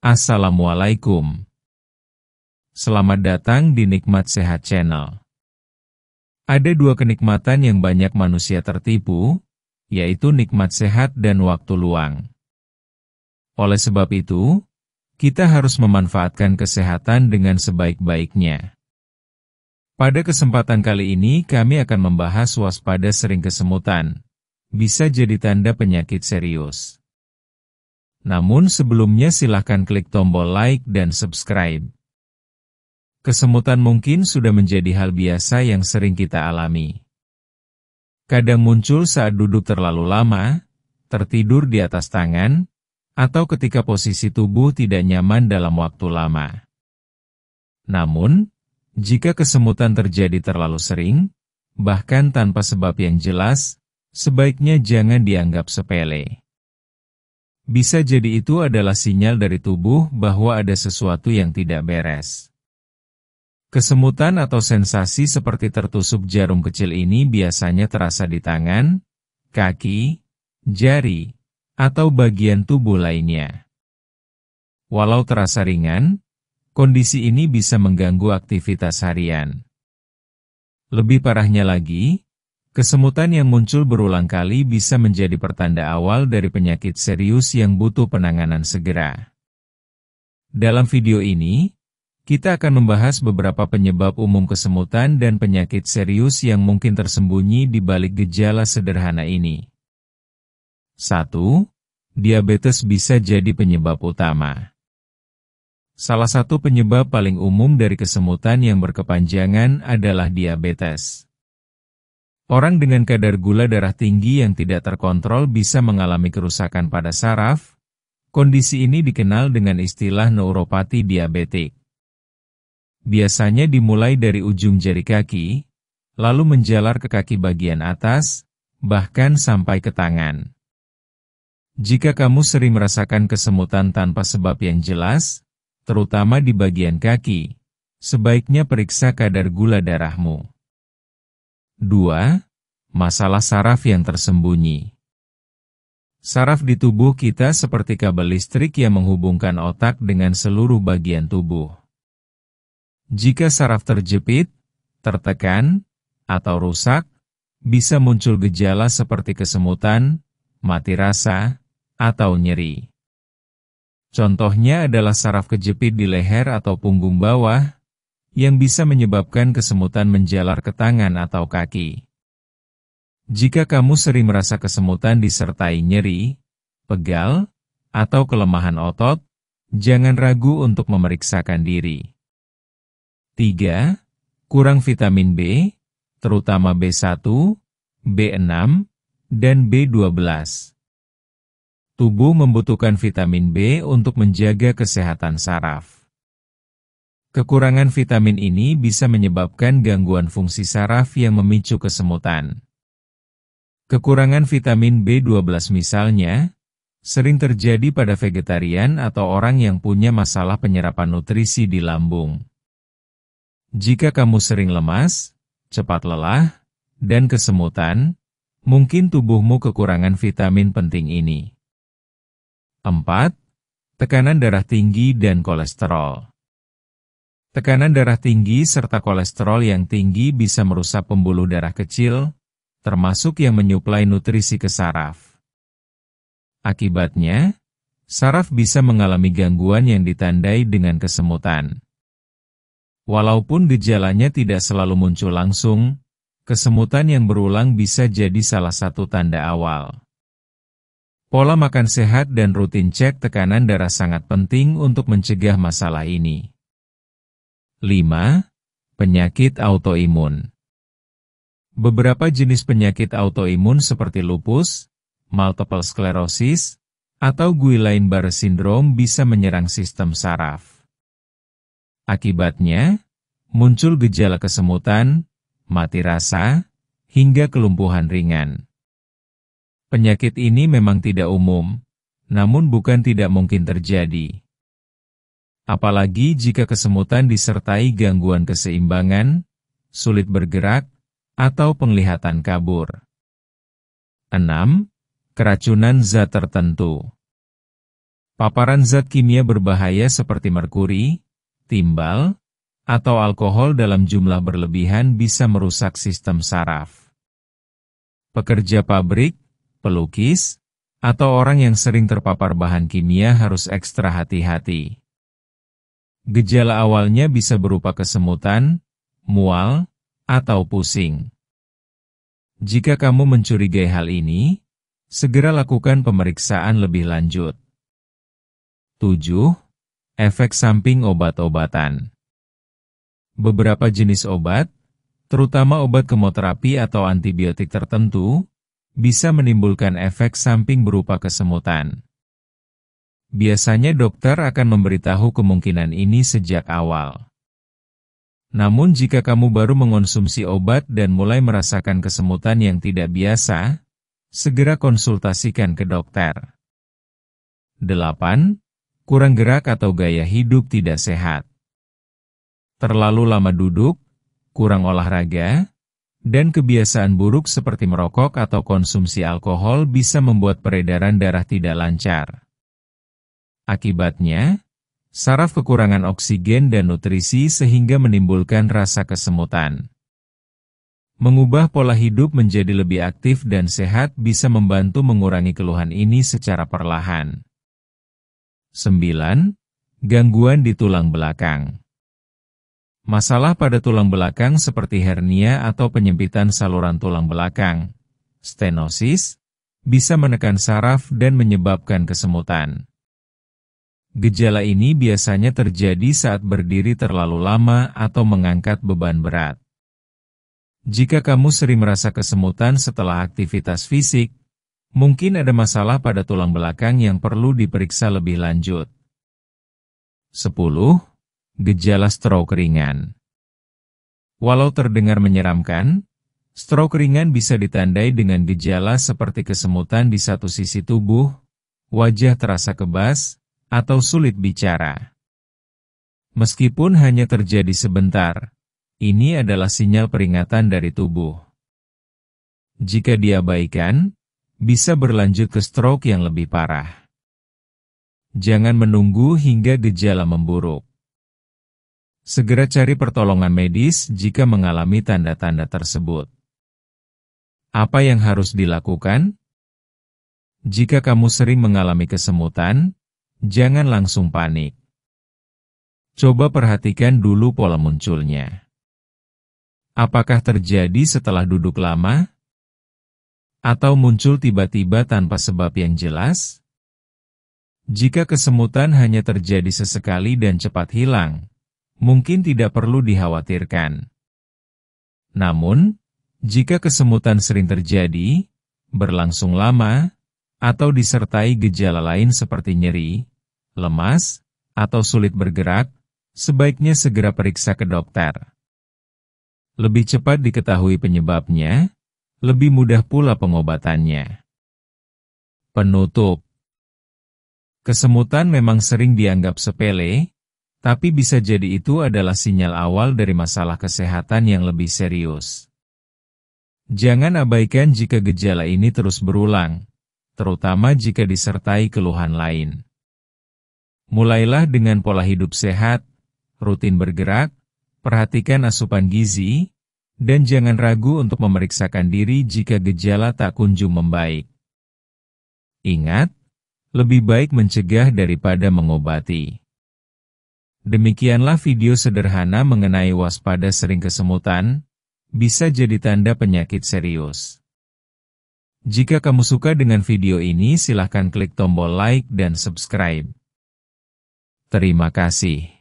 Assalamualaikum. Selamat datang di Nikmat Sehat Channel. Ada dua kenikmatan yang banyak manusia tertipu, yaitu nikmat sehat dan waktu luang. Oleh sebab itu, kita harus memanfaatkan kesehatan dengan sebaik-baiknya. Pada kesempatan kali ini kami akan membahas waspada sering kesemutan. Bisa jadi tanda penyakit serius. Namun sebelumnya silahkan klik tombol like dan subscribe. Kesemutan mungkin sudah menjadi hal biasa yang sering kita alami. Kadang muncul saat duduk terlalu lama, tertidur di atas tangan, atau ketika posisi tubuh tidak nyaman dalam waktu lama. Namun, jika kesemutan terjadi terlalu sering, bahkan tanpa sebab yang jelas, sebaiknya jangan dianggap sepele. Bisa jadi itu adalah sinyal dari tubuh bahwa ada sesuatu yang tidak beres. Kesemutan atau sensasi seperti tertusuk jarum kecil ini biasanya terasa di tangan, kaki, jari, atau bagian tubuh lainnya. Walau terasa ringan, kondisi ini bisa mengganggu aktivitas harian. Lebih parahnya lagi, kesemutan yang muncul berulang kali bisa menjadi pertanda awal dari penyakit serius yang butuh penanganan segera. Dalam video ini, kita akan membahas beberapa penyebab umum kesemutan dan penyakit serius yang mungkin tersembunyi di balik gejala sederhana ini. 1. Diabetes bisa jadi penyebab utama. Salah satu penyebab paling umum dari kesemutan yang berkepanjangan adalah diabetes. Orang dengan kadar gula darah tinggi yang tidak terkontrol bisa mengalami kerusakan pada saraf. Kondisi ini dikenal dengan istilah neuropati diabetik. Biasanya dimulai dari ujung jari kaki, lalu menjalar ke kaki bagian atas, bahkan sampai ke tangan. Jika kamu sering merasakan kesemutan tanpa sebab yang jelas, terutama di bagian kaki, sebaiknya periksa kadar gula darahmu. 2. Masalah saraf yang tersembunyi. Saraf di tubuh kita seperti kabel listrik yang menghubungkan otak dengan seluruh bagian tubuh. Jika saraf terjepit, tertekan, atau rusak, bisa muncul gejala seperti kesemutan, mati rasa, atau nyeri. Contohnya adalah saraf kejepit di leher atau punggung bawah, yang bisa menyebabkan kesemutan menjalar ke tangan atau kaki. Jika kamu sering merasa kesemutan disertai nyeri, pegal, atau kelemahan otot, jangan ragu untuk memeriksakan diri. 3. Kurang vitamin B, terutama B1, B6, dan B12. Tubuh membutuhkan vitamin B untuk menjaga kesehatan saraf. Kekurangan vitamin ini bisa menyebabkan gangguan fungsi saraf yang memicu kesemutan. Kekurangan vitamin B12 misalnya, sering terjadi pada vegetarian atau orang yang punya masalah penyerapan nutrisi di lambung. Jika kamu sering lemas, cepat lelah, dan kesemutan, mungkin tubuhmu kekurangan vitamin penting ini. 4. Tekanan darah tinggi dan kolesterol. Tekanan darah tinggi serta kolesterol yang tinggi bisa merusak pembuluh darah kecil, termasuk yang menyuplai nutrisi ke saraf. Akibatnya, saraf bisa mengalami gangguan yang ditandai dengan kesemutan. Walaupun gejalanya tidak selalu muncul langsung, kesemutan yang berulang bisa jadi salah satu tanda awal. Pola makan sehat dan rutin cek tekanan darah sangat penting untuk mencegah masalah ini. 5. Penyakit autoimun. Beberapa jenis penyakit autoimun seperti lupus, multiple sclerosis, atau Guillain-Barré syndrome bisa menyerang sistem saraf. Akibatnya, muncul gejala kesemutan, mati rasa, hingga kelumpuhan ringan. Penyakit ini memang tidak umum, namun bukan tidak mungkin terjadi. Apalagi jika kesemutan disertai gangguan keseimbangan, sulit bergerak, atau penglihatan kabur. 6. Keracunan zat tertentu. Paparan zat kimia berbahaya seperti merkuri, timbal, atau alkohol dalam jumlah berlebihan bisa merusak sistem saraf. Pekerja pabrik, pelukis, atau orang yang sering terpapar bahan kimia harus ekstra hati-hati. Gejala awalnya bisa berupa kesemutan, mual, atau pusing. Jika kamu mencurigai hal ini, segera lakukan pemeriksaan lebih lanjut. 7. Efek samping obat-obatan. Beberapa jenis obat, terutama obat kemoterapi atau antibiotik tertentu, bisa menimbulkan efek samping berupa kesemutan. Biasanya dokter akan memberitahu kemungkinan ini sejak awal. Namun jika kamu baru mengonsumsi obat dan mulai merasakan kesemutan yang tidak biasa, segera konsultasikan ke dokter. 8. Kurang gerak atau gaya hidup tidak sehat. Terlalu lama duduk, kurang olahraga, dan kebiasaan buruk seperti merokok atau konsumsi alkohol bisa membuat peredaran darah tidak lancar. Akibatnya, saraf kekurangan oksigen dan nutrisi sehingga menimbulkan rasa kesemutan. Mengubah pola hidup menjadi lebih aktif dan sehat bisa membantu mengurangi keluhan ini secara perlahan. 9. Gangguan di tulang belakang. Masalah pada tulang belakang seperti hernia atau penyempitan saluran tulang belakang, stenosis, bisa menekan saraf dan menyebabkan kesemutan. Gejala ini biasanya terjadi saat berdiri terlalu lama atau mengangkat beban berat. Jika kamu sering merasa kesemutan setelah aktivitas fisik, mungkin ada masalah pada tulang belakang yang perlu diperiksa lebih lanjut. 10. Gejala stroke ringan. Walau terdengar menyeramkan, stroke ringan bisa ditandai dengan gejala seperti kesemutan di satu sisi tubuh, wajah terasa kebas, atau sulit bicara. Meskipun hanya terjadi sebentar, ini adalah sinyal peringatan dari tubuh. Jika diabaikan, bisa berlanjut ke stroke yang lebih parah. Jangan menunggu hingga gejala memburuk. Segera cari pertolongan medis jika mengalami tanda-tanda tersebut. Apa yang harus dilakukan? Jika kamu sering mengalami kesemutan, jangan langsung panik. Coba perhatikan dulu pola munculnya. Apakah terjadi setelah duduk lama? Atau muncul tiba-tiba tanpa sebab yang jelas? Jika kesemutan hanya terjadi sesekali dan cepat hilang, mungkin tidak perlu dikhawatirkan. Namun, jika kesemutan sering terjadi, berlangsung lama, atau disertai gejala lain seperti nyeri, lemas, atau sulit bergerak, sebaiknya segera periksa ke dokter. Lebih cepat diketahui penyebabnya, lebih mudah pula pengobatannya. Penutup. Kesemutan memang sering dianggap sepele, tapi bisa jadi itu adalah sinyal awal dari masalah kesehatan yang lebih serius. Jangan abaikan jika gejala ini terus berulang, terutama jika disertai keluhan lain. Mulailah dengan pola hidup sehat, rutin bergerak, perhatikan asupan gizi, dan jangan ragu untuk memeriksakan diri jika gejala tak kunjung membaik. Ingat, lebih baik mencegah daripada mengobati. Demikianlah video sederhana mengenai waspada sering kesemutan, bisa jadi tanda penyakit serius. Jika kamu suka dengan video ini, silahkan klik tombol like dan subscribe. Terima kasih.